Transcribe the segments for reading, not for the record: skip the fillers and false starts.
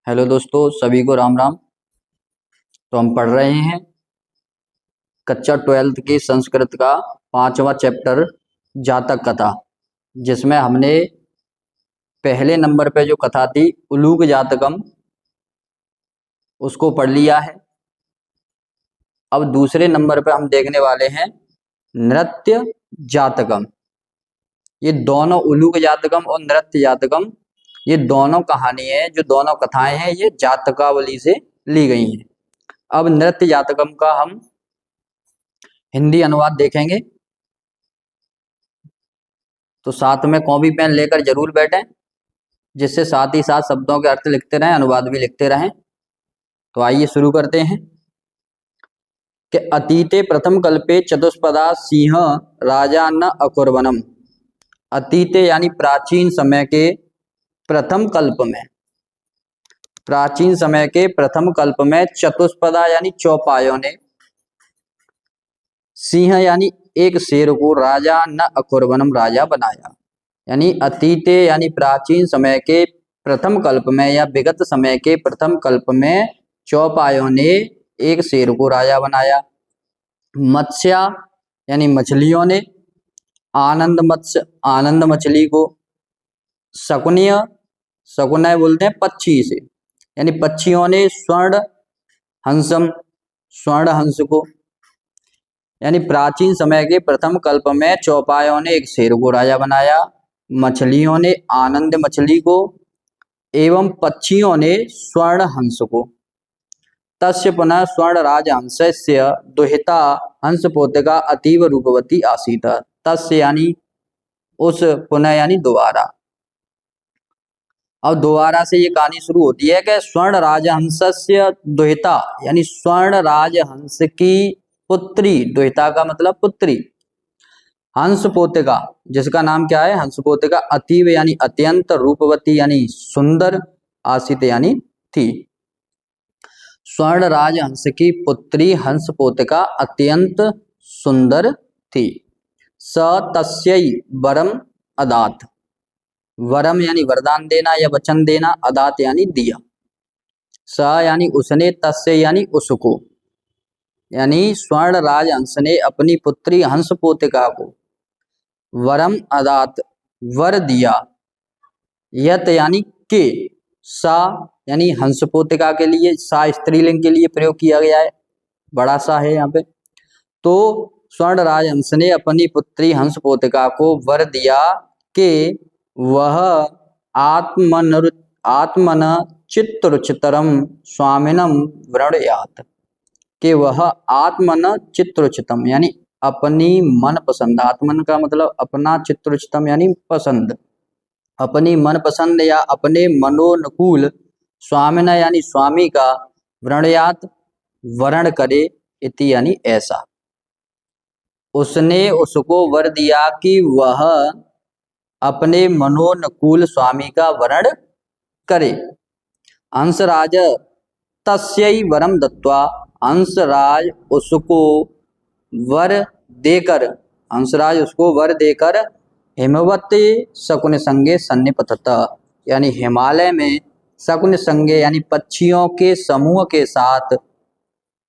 Hello दोस्तों, सभी को राम राम। तो हम पढ़ रहे हैं कक्षा 12th की संस्कृत का 5वां चैप्टर जातक कथा, जिसमें हमने पहले नंबर पे जो कथा थी उलूक जातकम उसको पढ़ लिया है। अब दूसरे नंबर पे हम देखने वाले हैं नृत्य जातकम। ये दोनों उलूक जातकम और नृत्य जातकम, ये दोनों कहानी है, जो दोनों कथाएं हैं ये जातकावली से ली गई हैं। अब नृत्य जातकम का हम हिंदी अनुवाद देखेंगे, तो साथ में कॉपी पेन लेकर जरूर बैठें, जिससे साथ ही साथ शब्दों के अर्थ लिखते रहें, अनुवाद भी लिखते रहें। तो आइए शुरू करते हैं कि अतीते प्रथम कल्पे चतुष्पदा सिंह राजा न अकुर्वनम। अतीते यानी प्राचीन समय के प्रथम कल्प में, प्राचीन समय के प्रथम कल्प में चतुष्पदा यानी चौपायों ने, सिंह यानी एक शेर को, राजा न अकुर्वनम राजा बनाया। यानी अतीते यानी प्राचीन समय के प्रथम कल्प में या विगत समय के प्रथम कल्प में चौपायों ने एक शेर को राजा बनाया। मत्स्या यानी मछलियों ने, आनंद मत्स्य आनंद मछली को, शकुनीय शकुनय बोलते हैं पक्षी से, यानी पक्षियों ने स्वर्ण हंसम स्वर्ण हंस को। यानी प्राचीन समय के प्रथम कल्प में चौपायों ने एक शेर को राजा बनाया, मछलियों ने आनंद मछली को एवं पक्षियों ने स्वर्ण हंस को। तस्य पुनः स्वर्ण राज हंसस्य दुहिता हंस पोतिका अतीव रूपवती आसीत। तस्य यानी उस, पुनः यानी दोबारा। अब दोबारा से ये कहानी शुरू होती है कि स्वर्ण राजहंसस्य दुहिता यानी स्वर्ण राजहंस की पुत्री, दुहिता का मतलब पुत्री, हंस पोतिका जिसका नाम क्या है हंस पोतिका, अतीव यानी अत्यंत, रूपवती यानी सुंदर, आसित यानी थी। स्वर्ण राजहंस की पुत्री हंस पोतिका अत्यंत सुंदर थी। स तस्यै वरम अदात, वरम यानी वरदान देना या वचन देना, अदात यानी दिया। स यानी उसने, तस्य यानी उसको, यानी स्वर्ण राजहंस ने अपनी पुत्री हंस पोतिका को वरम अदात वर दिया। यत यानी के, सा यानी हंस पोतिका के लिए, सा स्त्रीलिंग के लिए प्रयोग किया गया है, बड़ा सा है यहाँ पे। तो स्वर्ण राजहंस ने अपनी पुत्री हंस पोतिका को वर दिया कि वह आत्मन चित्तरुचितरम स्वामिनम वृणयात, कि वह आत्मन चित्तरुचितम यानी अपनी मन पसंद, आत्मन का मतलब अपना, चित्तरुचितम यानी पसंद, अपनी मन पसंद या अपने मनोनुकूल, स्वामिना यानी स्वामी का, वृणयात वर्ण करे, इति यानी ऐसा। उसने उसको वर दिया कि वह अपने मनोनुकूल स्वामी का वर्ण करे। हंसराज तस्यै वरम दत्वा, हंसराज उसको वर देकर, हंसराज उसको वर देकर हिमवत शकुन संगे सन्निपतत, यानी हिमालय में शकुन संगे यानी पक्षियों के समूह के साथ,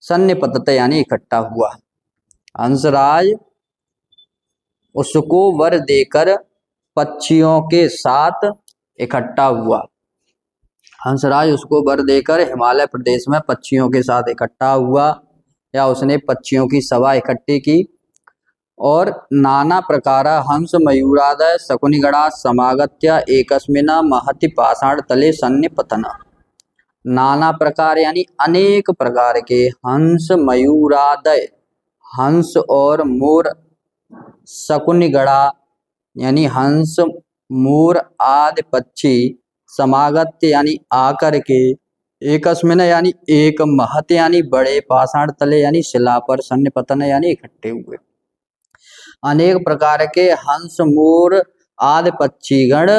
सन्निपतत यानी इकट्ठा हुआ। हंसराज उसको वर देकर पक्षियों के साथ इकट्ठा हुआ। हंसराज उसको वर देकर हिमालय प्रदेश में पक्षियों के साथ इकट्ठा हुआ, या उसने पक्षियों की सभा इकट्ठी की। और नाना प्रकार हंस मयूरादय शकुनिगणा समागत्य एकस्मिन महति पाषाण तले सन्निपतन। नाना प्रकार यानी अनेक प्रकार के हंस मयूरादय, हंस और मोर, शकुनिगणा यानी हंस मोर आदि पक्षी, समागत्य यानी आकर के, एकस्मिन यानी एक, महत यानी बड़े, पाषाण तले यानी शिला पर, सन्निपतन यानी इकट्ठे हुए। अनेक प्रकार के हंस मोर आदि पक्षीगण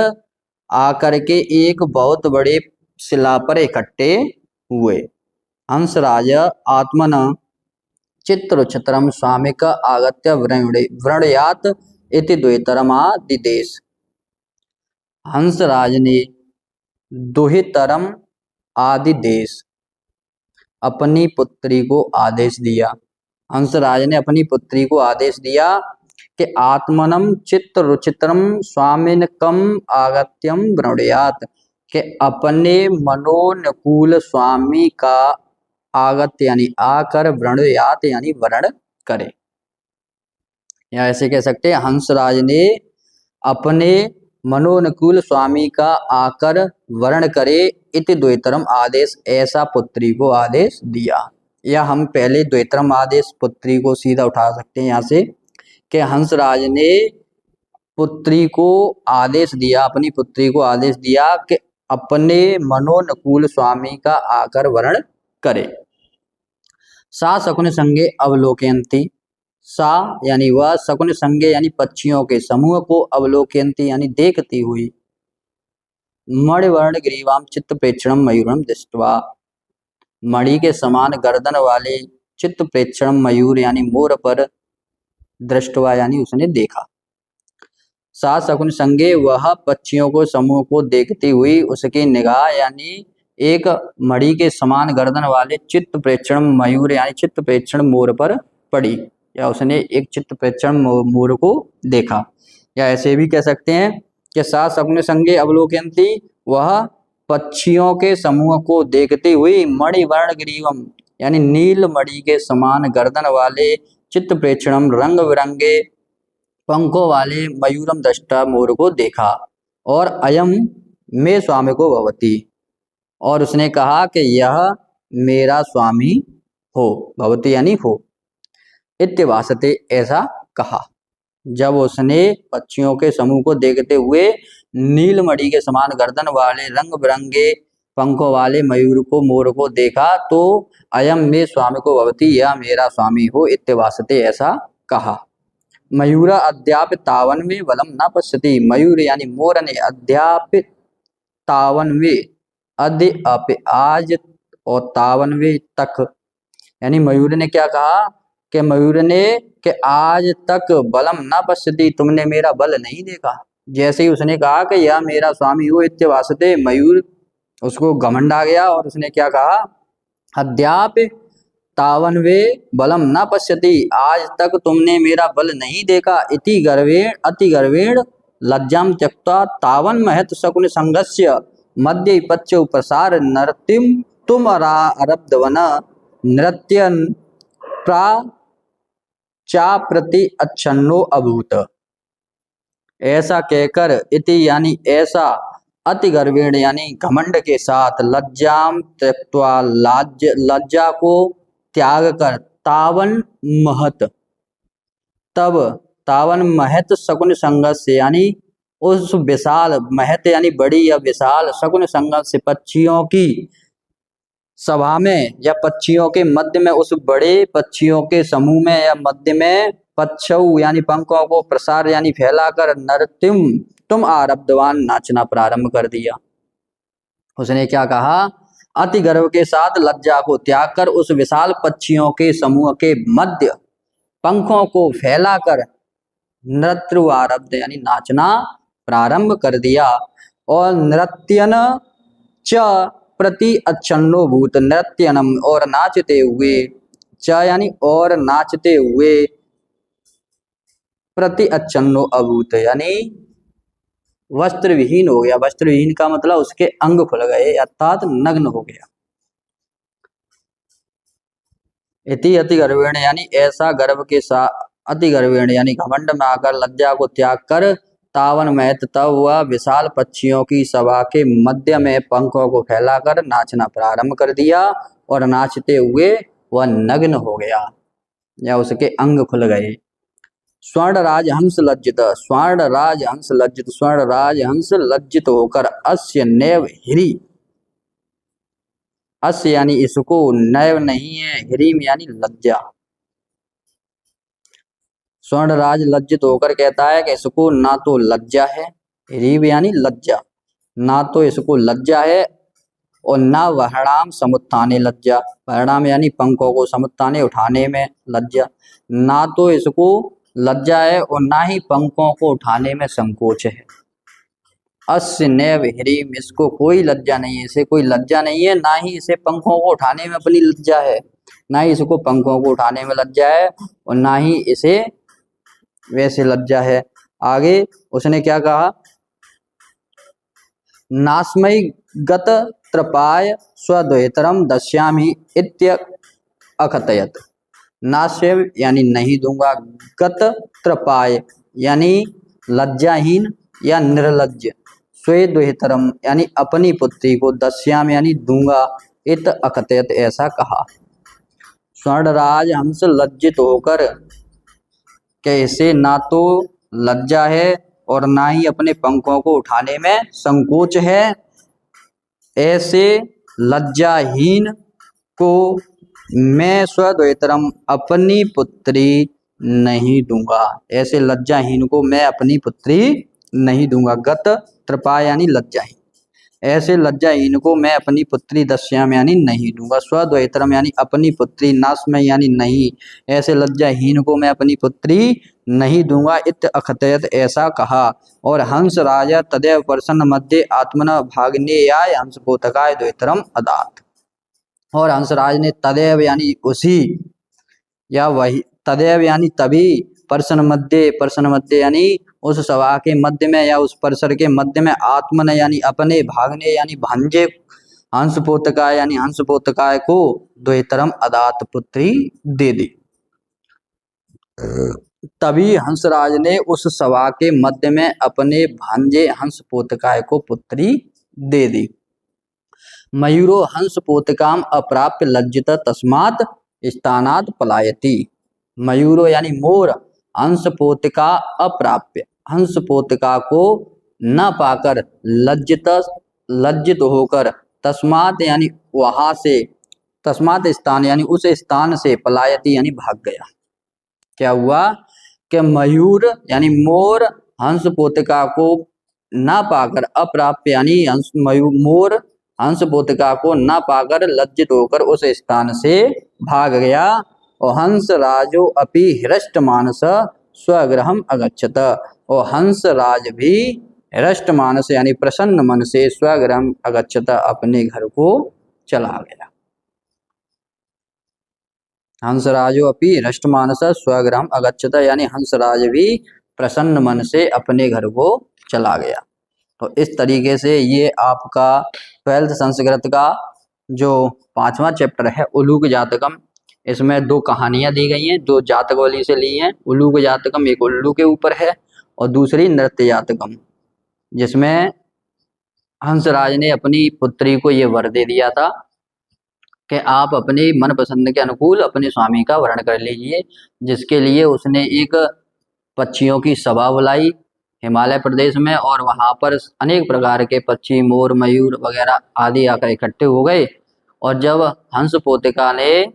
आकर के एक बहुत बड़े शिला पर इकट्ठे हुए। हंसराज आत्मन चित्तरुचितरम स्वामिक आगत्य वृणयात इति द्वितरमादिदेश। हंसराज ने दुहितरम आदि देश अपनी पुत्री को आदेश दिया। हंसराज ने अपनी पुत्री को आदेश दिया कि आत्मनम चित्त रुचित्रम स्वामिनकम आगत्यम वृणयात, के अपने मनोनुकूल स्वामी का आगत यानी आकर, वृणयात यानी वर्ण करे। या ऐसे कह सकते हैं हंसराज ने अपने मनोनुकूल स्वामी का आकर वर्ण करे, इति द्वितरम आदेश, ऐसा पुत्री को आदेश दिया। या हम पहले द्वितरम आदेश पुत्री को सीधा उठा सकते हैं यहाँ से कि हंसराज ने पुत्री को आदेश दिया, अपनी पुत्री को आदेश दिया कि अपने मनोनुकूल स्वामी का आकर वर्ण करे। सा शकुन संगे अवलोकयंती, सा यानी वह, शकुन संगे यानी पक्षियों के समूह को, अवलोकयंती यानी देखती हुई, मणिवर्ण ग्रीवाम चित्त प्रेक्षणम मयूरम दृष्ट्वा, मणि के समान गर्दन वाले चित्त प्रेक्षणम मयूर यानी मोर पर, दृष्टवा यानी उसने देखा। सा शकुन संगे वह पक्षियों को समूह को देखती हुई, उसकी निगाह यानी एक मणि के समान गर्दन वाले चित्त प्रेक्षण मयूर यानी चित्त प्रेक्षण मोर पर पड़ी, या उसने एक चित्त प्रेक्षण मोर को देखा। या ऐसे भी कह सकते हैं कि सा शकुन संगे अवलोकयंती, वह पक्षियों के समूह को देखती हुई, मणिवर्ण ग्रीवम यानी नील मणि के समान गर्दन वाले, चित्त प्रेक्षणम रंग बिरंगे पंखों वाले, मयूरम दृष्टा मोर को देखा। और अयम मे स्वामी को भवती, और उसने कहा कि यह मेरा स्वामी हो, भवती यानी हो। इत्यवासते ऐसा कहा, जब उसने पक्षियों के समूह को देखते हुए नीलमणि के समान गर्दन वाले रंग बिरंगे पंखों वाले मयूर को, मोर को देखा, तो अयम मे स्वामी को भवती, यह मेरा स्वामी हो, इत्यवासते ऐसा कहा। मयूरा अद्याप तावन में बलम न पश्यति, मयूर यानी मोर ने अद्याप तावन में, अद्य अप आज, और तावन में तक, यानी मयूर ने क्या कहा कि मयूर ने कि आज तक बलम न पश्यति, तुमने मेरा बल नहीं देखा। जैसे ही उसने कहा कि यह मेरा स्वामी हो, इत्यवासते मयूर उसको घमंड आ गया और उसने क्या कहा, अद्याप तावन वे बलम न पश्यति, आज तक तुमने मेरा बल नहीं देखा। इति गर्वेण अति गर्वेण लज्जाम त्यक्त्वा तावन महत शकुन संगस्य मध्य पच्चौ प्रसार नृत्यम तुम आरब्धवन नृत्यन चा प्रति अच्छन्नो अभूत। ऐसा कहकर, इति यानी ऐसा, अति गर्वेण यानी घमंड के साथ, लज्जाम त्यक्त्वा लज्जा को त्याग कर, तावन महत तब, तावन महत शकुन संगत से यानी उस विशाल, महत यानी बड़ी या विशाल, शकुन संगत से पक्षियों की सभा में या पक्षियों के मध्य में, उस बड़े पक्षियों के समूह में या मध्य में, पक्षौ यानी पंखों को, प्रसार यानी फैलाकर, नृत्यम तुम आरब्धवान नाचना प्रारंभ कर दिया। उसने क्या कहा, अति गर्व के साथ लज्जा को त्याग कर उस विशाल पक्षियों के समूह के मध्य पंखों को फैलाकर नृत्य आरब्ध यानी नाचना प्रारंभ कर दिया। और नृत्यन च प्रति अच्छन्नो भूत, नृत्यनम और नाचते हुए, च यानी और नाचते हुए, प्रति अच्छन्नो अभूत यानी वस्त्र विहीन हो गया। वस्त्र विहीन का मतलब उसके अंग खुल गए अर्थात नग्न हो गया। इति अति गर्वेण यानी ऐसा गर्व के साथ, अति गर्वेण यानी घमंड में आकर, लज्जा को त्याग कर, तावन महत तब वह विशाल पक्षियों की सभा के मध्य में पंखों को फैलाकर नाचना प्रारंभ कर दिया, और नाचते हुए वह नग्न हो गया या उसके अंग खुल गए। स्वर्ण राज हंस लज्जित, स्वर्ण राज हंस लज्जित, स्वर्ण राज हंस लज्जित होकर, अस्य नैव हिरी, अस्य यानी इसको, नैव नहीं है, हिरीम यानी लज्जा। स्वर्ण राज लज्जित होकर कहता है कि इसको ना तो लज्जा है, हिरीब यानी लज्जा, ना तो इसको लज्जा है, और ना वहणाम समुत्थाने लज्जा, वहणाम यानी पंखों को, समुत्थाने उठाने में लज्जा, ना तो इसको लज्जा है और ना ही पंखों को उठाने में संकोच है। अस्य नैव ह्रीम, इसको कोई लज्जा नहीं है, इसे कोई लज्जा नहीं है, ना ही इसे पंखों को उठाने में अपनी लज्जा है, ना ही इसको पंखों को उठाने में लज्जा है, और ना ही इसे वैसे लज्जा है। आगे उसने क्या कहा, नास्मयी गत त्रपाय स्वद्वैतरम दस्यामि इत्य अकथयत। नास्य यानी नहीं दूंगा, गत त्रपाय यानी लज्जाहीन या निर्लज्ज, स्वेद्वैतरम यानी अपनी पुत्री को, दस्याम यानी दूंगा, इत अकथयत ऐसा कहा। स्वर्णराज हंस लज्जित होकर, कैसे ना तो लज्जा है और ना ही अपने पंखों को उठाने में संकोच है, ऐसे लज्जाहीन को मैं स्वद्वैतरम अपनी पुत्री नहीं दूंगा, ऐसे लज्जाहीन को मैं अपनी पुत्री नहीं दूंगा। गत त्रपा यानी लज्जाहीन, ऐसे लज्जाहीन को मैं अपनी पुत्री दस्याम यानी नहीं दूंगा। स्वद्वैतरम यानी अपनी पुत्री, नास्मय यानी नहीं, ऐसे लज्जाहीन को मैं अपनी पुत्री नहीं दूंगा, इत अकथयत ऐसा कहा। और हंस राजा तदैव प्रसन्न मध्य आत्मना भाग्नेयाय हंसपोतकाय द्वैतरम अदात। और हंसराज ने तदैव यानी उसी, या वही, तदैव यानी तभी, प्रश्न मध्य यानी उस सभा के मध्य में या उस परिसर के मध्य में, आत्मन यानी अपने, भागने यानी भांजे, हंसपोतकाय यानी हंसपोतकाय को द्वैतरम अदात पुत्री दे दी। तभी हंसराज ने उस सभा के मध्य में अपने भांजे हंसपोतकाय को पुत्री दे दी। मयूरो हंसपोतकाम अप्राप्य लज्जित तस्मात् स्थानात् पलायति। मयूरो यानी मोर, हंसपोतिका अप्राप्य, हंसपोतिका को न पाकर, लज्जित होकर, तस्मात् यानी वहां से, तस्मात् स्थान यानी उस स्थान से, पलायति यानी भाग गया। क्या हुआ कि मयूर यानी मोर हंसपोतिका को न पाकर, अप्राप्य यानी मोर हंसपोतिका को न पाकर लज्जित होकर उस स्थान से भाग गया। और हंस राजो अपि हृष्ट मानस स्वगृहम अगच्छत, और हंस राज भी हृष्ट मानस यानी प्रसन्न मन से स्वगृहम अगच्छत अपने घर को चला गया। हंसराजो अपि हृष्ट मानस स्वगृहम अगच्छत यानी हंसराज भी प्रसन्न मन से अपने घर को चला गया। तो इस तरीके से ये आपका 12th संस्कृत का जो 5वां चैप्टर है उलूक जातकम, इसमें 2 कहानियां दी गई हैं, 2 जातकवली से ली हैं। उलूक जातकम एक उल्लू के ऊपर है और दूसरी नृत्य जातकम, जिसमें हंसराज ने अपनी पुत्री को ये वर दे दिया था कि आप अपने मन पसंद के अनुकूल अपने स्वामी का वर्ण कर लीजिए, जिसके लिए उसने एक पक्षियों की सभा बुलाई हिमालय प्रदेश में, और वहाँ पर अनेक प्रकार के पक्षी, मोर, मयूर वगैरह आदि आकर इकट्ठे हो गए। और जब हंस पोतिका ने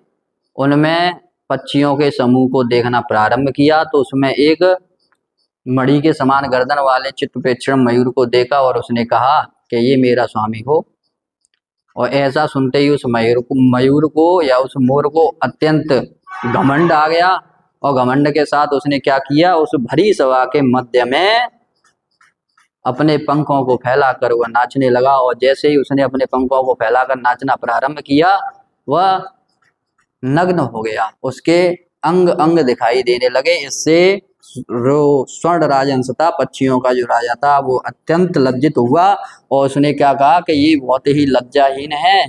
उनमें पक्षियों के समूह को देखना प्रारंभ किया तो उसमें एक मणि के समान गर्दन वाले चित्तपेक्षण मयूर को देखा और उसने कहा कि ये मेरा स्वामी हो। और ऐसा सुनते ही उस मयूर को या उस मोर को अत्यंत घमंड आ गया, और घमंड के साथ उसने क्या किया, उस भरी सभा के मध्य में अपने पंखों को फैलाकर वह नाचने लगा। और जैसे ही उसने अपने पंखों को फैलाकर नाचना प्रारंभ किया, वह नग्न हो गया, उसके अंग अंग दिखाई देने लगे। इससे स्वर्ण राजहंस था, पक्षियों का जो राजा था, वो अत्यंत लज्जित हुआ और उसने क्या कहा कि ये बहुत ही लज्जाहीन है,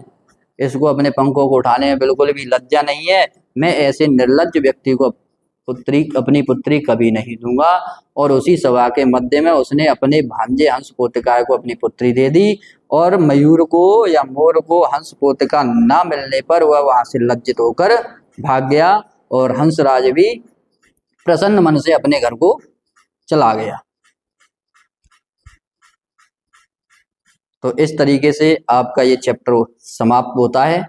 इसको अपने पंखों को उठाने में बिल्कुल भी लज्जा नहीं है, मैं ऐसे निर्लज्ज व्यक्ति को अपनी पुत्री कभी नहीं दूंगा। और उसी सभा के मध्य में उसने अपने भांजे हंसपोतिका को अपनी पुत्री दे दी, और मयूर को या मोर को हंसपोतिका ना मिलने पर वह वहां से लज्जित होकर भाग गया, और हंसराज भी प्रसन्न मन से अपने घर को चला गया। तो इस तरीके से आपका ये चैप्टर समाप्त होता है।